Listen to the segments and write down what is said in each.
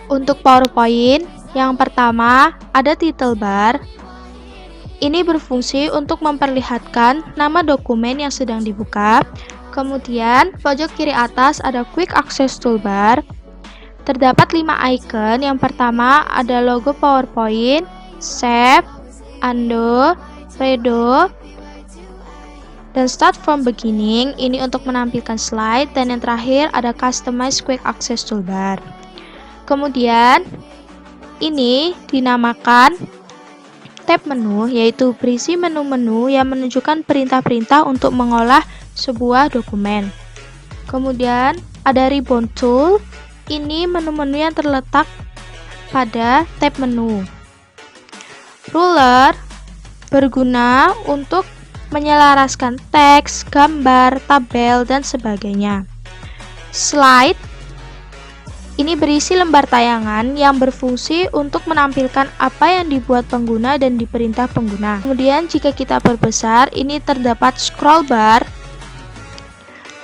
Untuk PowerPoint, yang pertama ada title bar. Ini berfungsi untuk memperlihatkan nama dokumen yang sedang dibuka. Kemudian, pojok kiri atas ada Quick Access Toolbar. Terdapat 5 icon. Yang pertama ada logo PowerPoint, Save, Undo, Redo, dan Start from Beginning. Ini untuk menampilkan slide. Dan yang terakhir ada Customize Quick Access Toolbar. Kemudian, ini dinamakan tab menu, yaitu berisi menu-menu yang menunjukkan perintah-perintah untuk mengolah sebuah dokumen. Kemudian ada ribbon tool, ini menu-menu yang terletak pada tab menu. Ruler berguna untuk menyelaraskan teks, gambar, tabel, dan sebagainya. Slide ini berisi lembar tayangan yang berfungsi untuk menampilkan apa yang dibuat pengguna dan diperintah pengguna. Kemudian jika kita perbesar, ini terdapat scroll bar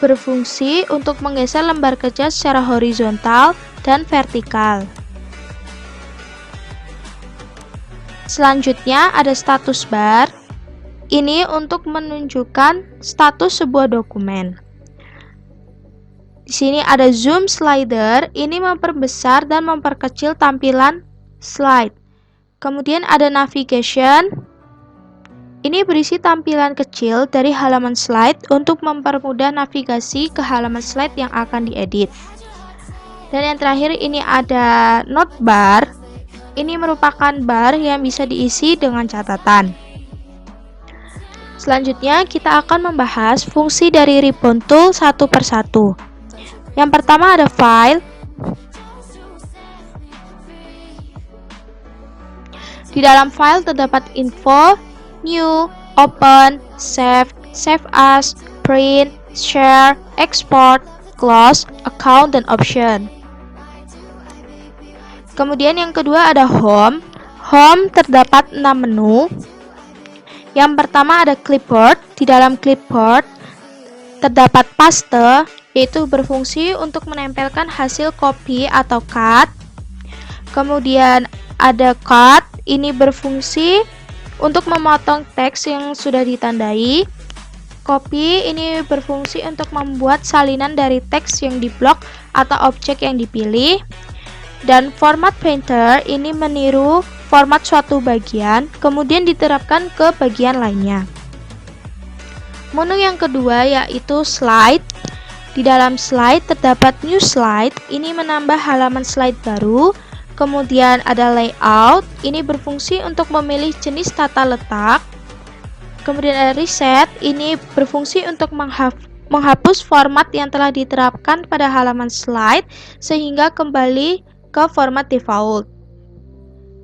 berfungsi untuk menggeser lembar kerja secara horizontal dan vertikal. Selanjutnya ada status bar. Ini untuk menunjukkan status sebuah dokumen. Di sini ada zoom slider, ini memperbesar dan memperkecil tampilan slide. Kemudian ada navigation, ini berisi tampilan kecil dari halaman slide untuk mempermudah navigasi ke halaman slide yang akan diedit. Dan yang terakhir ini ada note bar, ini merupakan bar yang bisa diisi dengan catatan. Selanjutnya kita akan membahas fungsi dari ribbon tool satu persatu. Yang pertama ada file. Di dalam file terdapat info, new, open, save, save as, print, share, export, close, account, dan option. Kemudian yang kedua ada home. Home terdapat 6 menu. Yang pertama ada clipboard. Di dalam clipboard terdapat paste, yaitu berfungsi untuk menempelkan hasil copy atau cut. Kemudian ada cut, ini berfungsi untuk memotong teks yang sudah ditandai. Copy ini berfungsi untuk membuat salinan dari teks yang diblok atau objek yang dipilih. Dan format painter ini meniru format suatu bagian, kemudian diterapkan ke bagian lainnya. Menu yang kedua yaitu slide. Di dalam slide terdapat new slide, ini menambah halaman slide baru. Kemudian ada layout, ini berfungsi untuk memilih jenis tata letak. Kemudian ada reset, ini berfungsi untuk menghapus format yang telah diterapkan pada halaman slide sehingga kembali ke format default.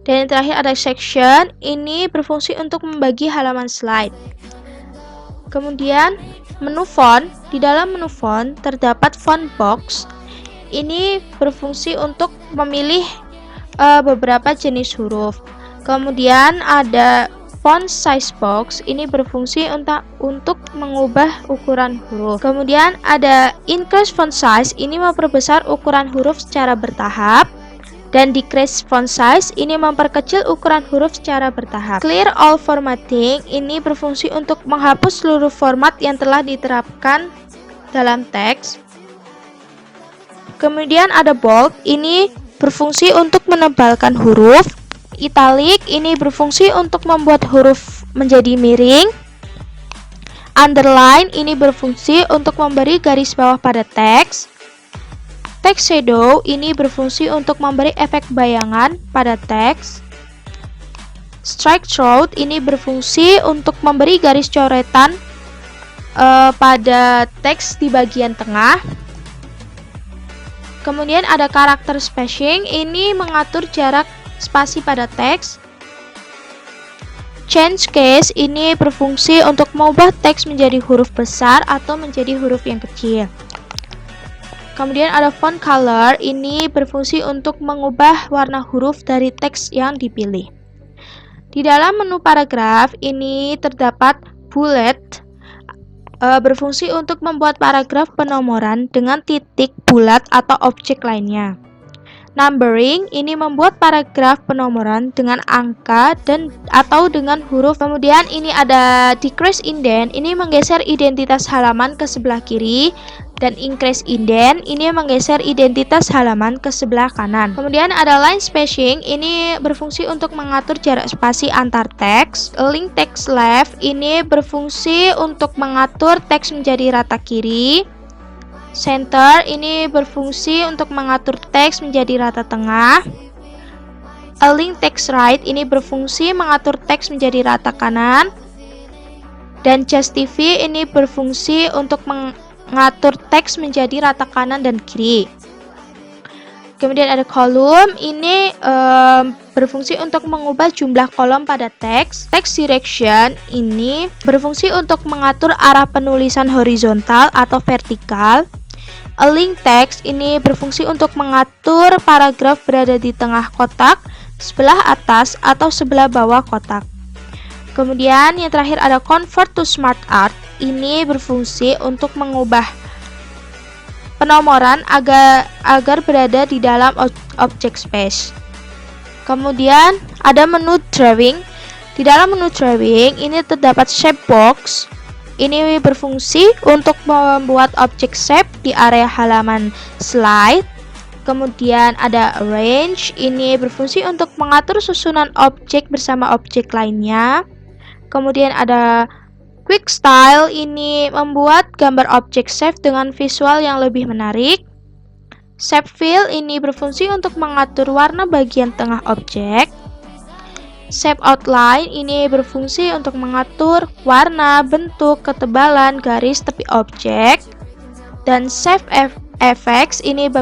Dan yang terakhir ada section, ini berfungsi untuk membagi halaman slide. Kemudian menu font, di dalam menu font terdapat font box. Ini berfungsi untuk memilih beberapa jenis huruf. Kemudian ada font size box, ini berfungsi untuk mengubah ukuran huruf. Kemudian ada increase font size, ini memperbesar ukuran huruf secara bertahap. Dan decrease font size, ini memperkecil ukuran huruf secara bertahap. Clear all formatting, ini berfungsi untuk menghapus seluruh format yang telah diterapkan dalam teks. Kemudian ada bold, ini berfungsi untuk menebalkan huruf. Italic, ini berfungsi untuk membuat huruf menjadi miring. Underline, ini berfungsi untuk memberi garis bawah pada teks. Text shadow ini berfungsi untuk memberi efek bayangan pada teks. Strike through ini berfungsi untuk memberi garis coretan pada teks di bagian tengah. Kemudian ada character spacing, ini mengatur jarak spasi pada teks. Change case ini berfungsi untuk mengubah teks menjadi huruf besar atau menjadi huruf yang kecil. Kemudian ada font color, ini berfungsi untuk mengubah warna huruf dari teks yang dipilih. Di dalam menu paragraf ini terdapat bullet, berfungsi untuk membuat paragraf penomoran dengan titik, bulat, atau objek lainnya. Numbering ini membuat paragraf penomoran dengan angka dan atau dengan huruf. Kemudian ini ada decrease indent, ini menggeser identitas halaman ke sebelah kiri, dan increase indent ini menggeser identitas halaman ke sebelah kanan. Kemudian ada line spacing, ini berfungsi untuk mengatur jarak spasi antar teks. Link text left ini berfungsi untuk mengatur teks menjadi rata kiri. Center ini berfungsi untuk mengatur teks menjadi rata tengah. Align text right ini berfungsi mengatur teks menjadi rata kanan. Dan justify ini berfungsi untuk mengatur teks menjadi rata kanan dan kiri. Kemudian ada column, ini berfungsi untuk mengubah jumlah kolom pada teks. Text direction ini berfungsi untuk mengatur arah penulisan horizontal atau vertikal. Align text ini berfungsi untuk mengatur paragraf berada di tengah kotak, sebelah atas atau sebelah bawah kotak. Kemudian yang terakhir ada convert to smart art, ini berfungsi untuk mengubah penomoran agar berada di dalam object space. Kemudian ada menu drawing. Di dalam menu drawing ini terdapat shape box. Ini berfungsi untuk membuat objek shape di area halaman slide. Kemudian ada arrange, ini berfungsi untuk mengatur susunan objek bersama objek lainnya. Kemudian ada quick style, ini membuat gambar objek shape dengan visual yang lebih menarik. Shape fill ini berfungsi untuk mengatur warna bagian tengah objek. Shape outline ini berfungsi untuk mengatur warna, bentuk, ketebalan garis tepi objek. Dan shape effects ini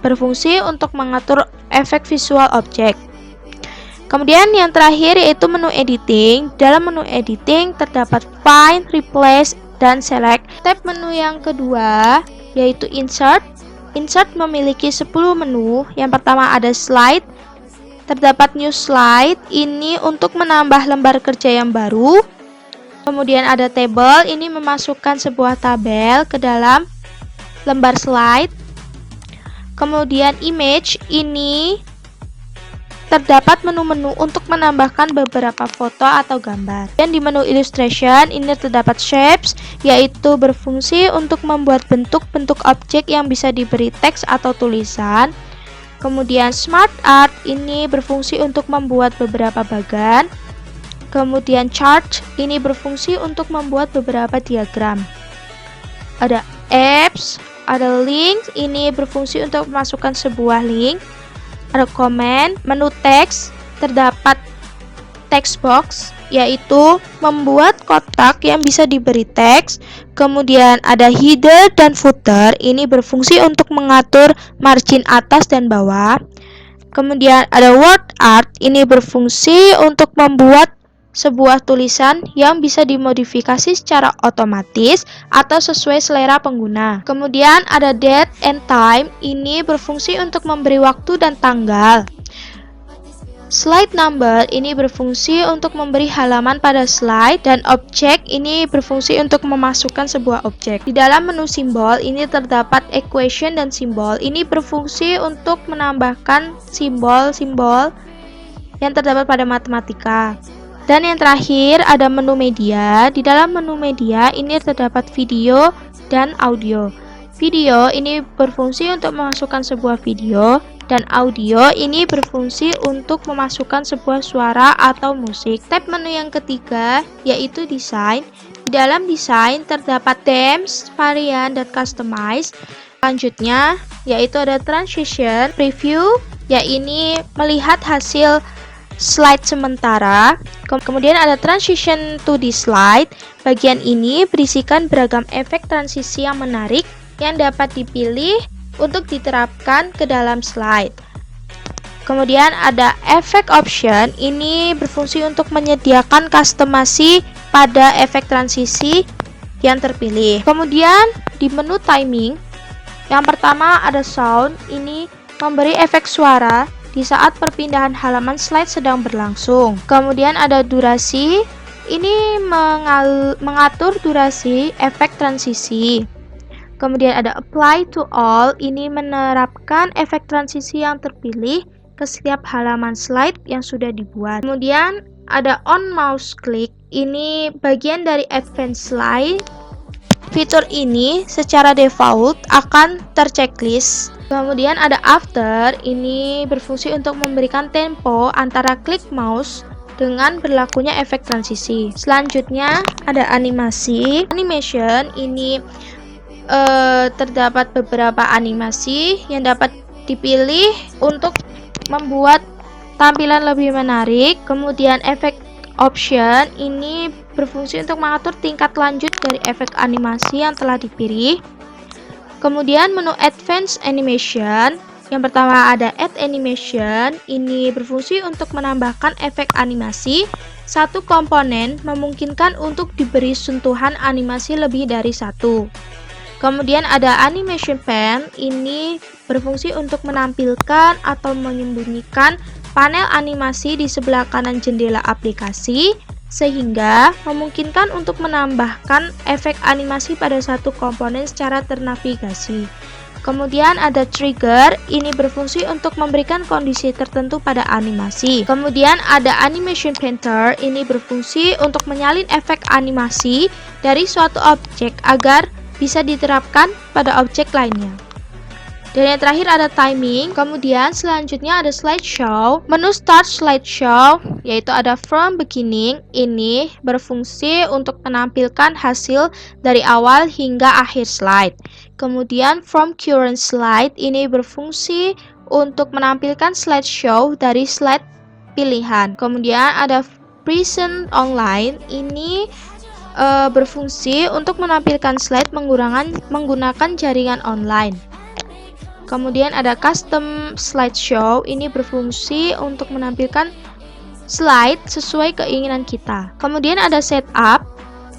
berfungsi untuk mengatur efek visual objek. Kemudian yang terakhir yaitu menu editing. Dalam menu editing terdapat find, replace, dan select. Tab menu yang kedua yaitu insert. Insert memiliki 10 menu. Yang pertama ada slide. Terdapat new slide, ini untuk menambah lembar kerja yang baru. Kemudian ada table, ini memasukkan sebuah tabel ke dalam lembar slide. Kemudian image, ini terdapat menu-menu untuk menambahkan beberapa foto atau gambar. Dan di menu illustration, ini terdapat shapes, yaitu berfungsi untuk membuat bentuk-bentuk objek yang bisa diberi teks atau tulisan. Kemudian smart art ini berfungsi untuk membuat beberapa bagan. Kemudian chart ini berfungsi untuk membuat beberapa diagram. Ada apps, ada link, ini berfungsi untuk memasukkan sebuah link. Ada comment, menu teks, terdapat text box, yaitu membuat kotak yang bisa diberi teks. Kemudian ada header dan footer, ini berfungsi untuk mengatur margin atas dan bawah. Kemudian ada word art, ini berfungsi untuk membuat sebuah tulisan yang bisa dimodifikasi secara otomatis atau sesuai selera pengguna. Kemudian ada date and time, ini berfungsi untuk memberi waktu dan tanggal. Slide number ini berfungsi untuk memberi halaman pada slide, dan objek ini berfungsi untuk memasukkan sebuah objek. Di dalam menu simbol ini terdapat equation dan simbol, ini berfungsi untuk menambahkan simbol-simbol yang terdapat pada matematika. Dan yang terakhir ada menu media. Di dalam menu media ini terdapat video dan audio. Video ini berfungsi untuk memasukkan sebuah video, dan audio ini berfungsi untuk memasukkan sebuah suara atau musik. Tab menu yang ketiga yaitu desain. Di dalam desain terdapat themes, varian, dan customize. Selanjutnya yaitu ada transition, preview, ini melihat hasil slide sementara. Kemudian ada transition to the slide. Bagian ini berisikan beragam efek transisi yang menarik yang dapat dipilih untuk diterapkan ke dalam slide. Kemudian ada efek option, ini berfungsi untuk menyediakan customasi pada efek transisi yang terpilih. Kemudian di menu timing, yang pertama ada sound, ini memberi efek suara di saat perpindahan halaman slide sedang berlangsung. Kemudian ada durasi, ini mengatur durasi efek transisi. Kemudian ada apply to all, ini menerapkan efek transisi yang terpilih ke setiap halaman slide yang sudah dibuat. Kemudian ada on mouse click, ini bagian dari advanced slide. Fitur ini secara default akan terchecklist. Kemudian ada after, ini berfungsi untuk memberikan tempo antara klik mouse dengan berlakunya efek transisi. Selanjutnya ada animasi. Animation ini terdapat beberapa animasi yang dapat dipilih untuk membuat tampilan lebih menarik. Kemudian efek option ini berfungsi untuk mengatur tingkat lanjut dari efek animasi yang telah dipilih. Kemudian menu advanced animation, yang pertama ada add animation, ini berfungsi untuk menambahkan efek animasi. Satu komponen memungkinkan untuk diberi sentuhan animasi lebih dari satu. Kemudian ada animation pen, ini berfungsi untuk menampilkan atau menyembunyikan panel animasi di sebelah kanan jendela aplikasi, sehingga memungkinkan untuk menambahkan efek animasi pada satu komponen secara ternavigasi. Kemudian ada trigger, ini berfungsi untuk memberikan kondisi tertentu pada animasi. Kemudian ada animation painter, ini berfungsi untuk menyalin efek animasi dari suatu objek agar bisa diterapkan pada objek lainnya. Dan yang terakhir ada timing. Kemudian selanjutnya ada slideshow. Menu start slideshow, yaitu ada from beginning, ini berfungsi untuk menampilkan hasil dari awal hingga akhir slide. Kemudian from current slide, ini berfungsi untuk menampilkan slideshow dari slide pilihan. Kemudian ada present online, ini berfungsi untuk menampilkan slide menggunakan jaringan online. Kemudian ada custom slideshow, ini berfungsi untuk menampilkan slide sesuai keinginan kita. Kemudian ada setup.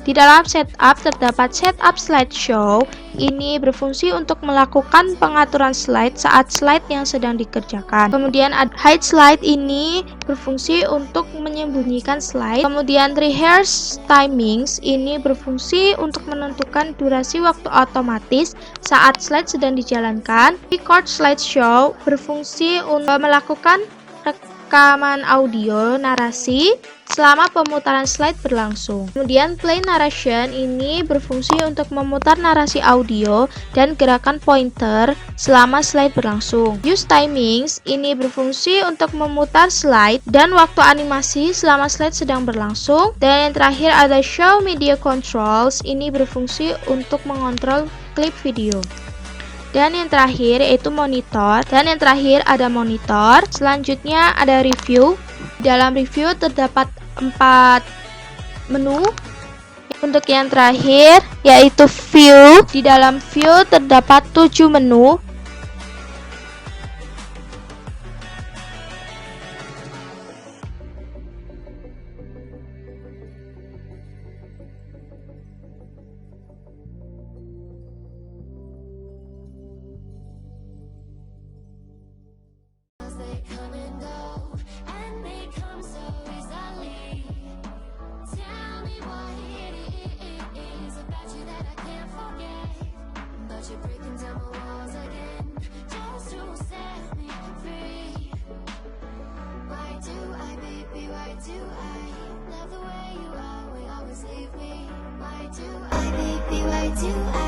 Di dalam setup terdapat setup slideshow, ini berfungsi untuk melakukan pengaturan slide saat slide yang sedang dikerjakan. Kemudian ada hide slide, ini berfungsi untuk menyembunyikan slide. Kemudian rehearse timings, ini berfungsi untuk menentukan durasi waktu otomatis saat slide sedang dijalankan. Record slideshow berfungsi untuk melakukan rekaman audio narasi selama pemutaran slide berlangsung. Kemudian play narration, ini berfungsi untuk memutar narasi audio dan gerakan pointer selama slide berlangsung. Use timings, ini berfungsi untuk memutar slide dan waktu animasi selama slide sedang berlangsung. Dan yang terakhir ada show media controls, ini berfungsi untuk mengontrol klip video. Dan yang terakhir yaitu monitor. Dan yang terakhir ada monitor. Selanjutnya ada review. Dalam review terdapat 4 menu. Untuk yang terakhir yaitu view. Di dalam view terdapat 7 menu. Why do I